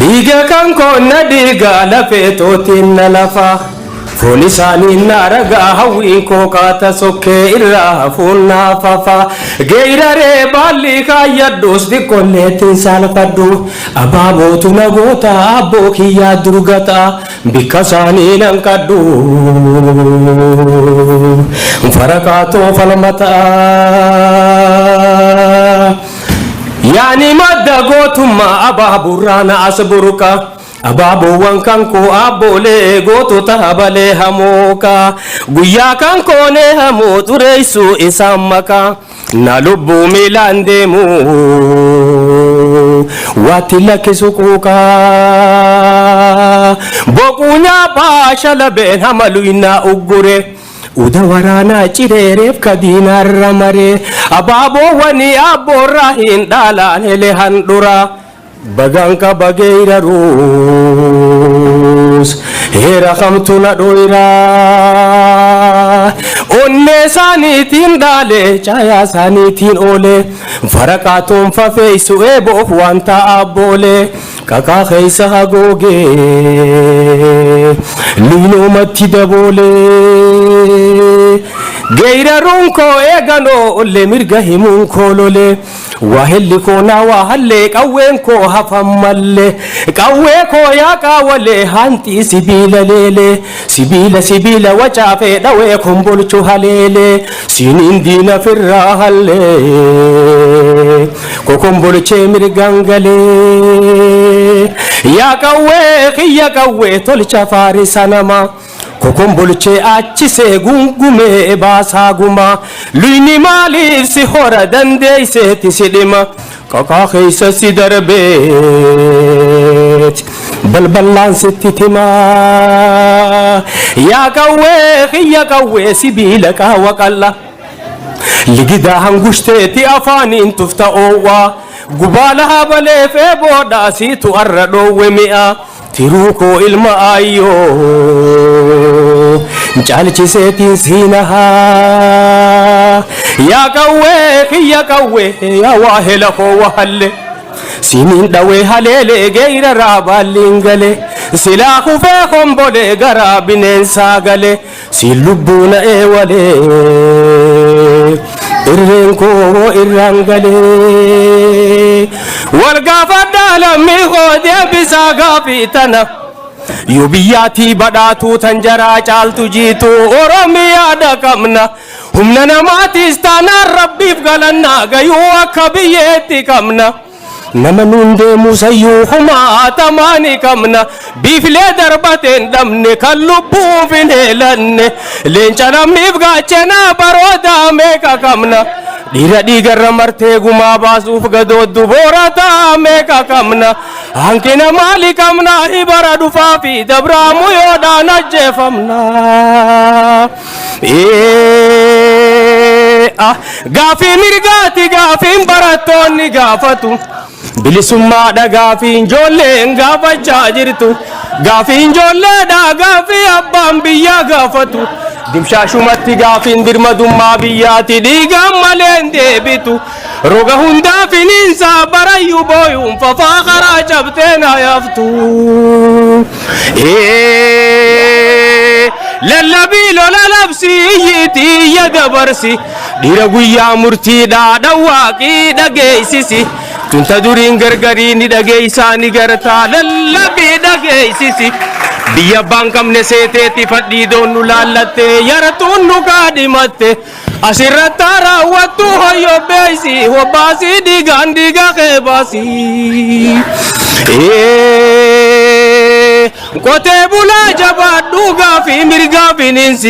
dhiiga kan koonna dhiiga lafeetootiin na lafa foon isaanii na ragaa hawwiin koo kaata sokkee irraa hafuun naafafa geeyraree baalli kaayyadduus dhiqqolleettiin saalfadhu abaabootu nagoota abboo kiyyaa durgata bikka isaanii nan qadhu faraqaatoo falmata yaani madda gootummaa abaaburraa na asburuka abaaboowwan kan koo aboolee gootota habalee hamooka guyyaa kan koonee hamoo xureessu isaan maka na lubbuu miilaan deemu waatti lakkisu quuqa boquu nyaaphaa shalabeen hamaluyinaa uggure uda waraanaa cireereef kadiinaarra maree abaaboowwani abboorraa hin dhaalaan hele handhura baganka bageeyraruus heera kamtu na dhoyraa onnee isaaniitiin dhaalee caayaa isaaniitiin oolee faraqaatoon fafeeysu eeboof wanta abboolee kakaa keeysa hagoogee liinoomatti daboolee geeyraruun koo eeganoo ollee mirga himuun koololee wahelli koo naa waahallee qawween koo hafan mallee qawwee koo yaa qaawwalee hantii sibiila leelee sibiila wacaafee dhawee kombolchu haleelee siiniin diina firraa hallee kokombolchee mirgangalee yaa qawwee kiyya qawwee tolcha faarisa namaa kokombolchee achise gungumee baasaa gumaa luyni maaliif si hora dandeeyseeti si dhima kakaa keeysa si darbeet balballaan sitti timaa yaa qawwee kiyya qawwee sibiila qaawwa qalla ligidaa hangushteeti afaaniin tufta oowwaa gubaala habalee feeboodhaa siitu arra dhoowwe mi'a tiruu koo ilma ayyoo caalchiseetiin siinahaa yaa qawwee kiyya qawwee yaa waahela koo wahalle siiniin dhawee haleelee geeyraraa baalliin galee silaa kufee kombolee garaa bineensaa galee siin lubbuu na eewalee irreen koo irraan galee wal gaafadhaa lammii koo deebisaa gaafii tana yoo biyyaatii badhaatuu tan jaraa caaltu jiitu oromiyaadha qabna humna namaatiis taanaan rabbiif galannaa gayuu akka biyyeetti qabna nama nuun deemu sayyuu humaatamaani qabna biiflee darbateen dhabne kan lubbuuf hin heelanne leenca lammiif gaachanaa baroodaa meeqa qabna dhiira dhiigarra martee gumaa baasuuf gadooddu boorataa meeqa qabna hankina maali qabna hibara dhufaa fi dabraamu yoodhaan ajjeefamna gaafii mirgaati gaafiin barattoonni gaafatu bilisummaadha gaafiin ijoolleen gaafachaa jirtu gaafiin ijoolleedha gaafii abbaan biyyaa gaafatu dimshaashumatti gaafiin dirmadummaa biyyaati dhiigaan maleen deebitu roga hundaa finiinsaa barayyuu booyuun fafaa karaa cabteen hayaftu lallabii lola labsii iyyiitii iyya dabarsi dhiira guyyaa murtiidhaa dhawwaaqii dhageeysisi tunta duriin gargarii ni dhageeysaa ni gartaa lallabii dhageeysisi biyya abbaan qabne seeteetti fadhii doonnu laallattee yaratuun nu kaadhimatte asirratti raawwattu hoyyoo beeysi hobbaasii dhiigaan dhiiga keebaasii qotee bulaa jabaadhuu gaafii mirgaa finiinsi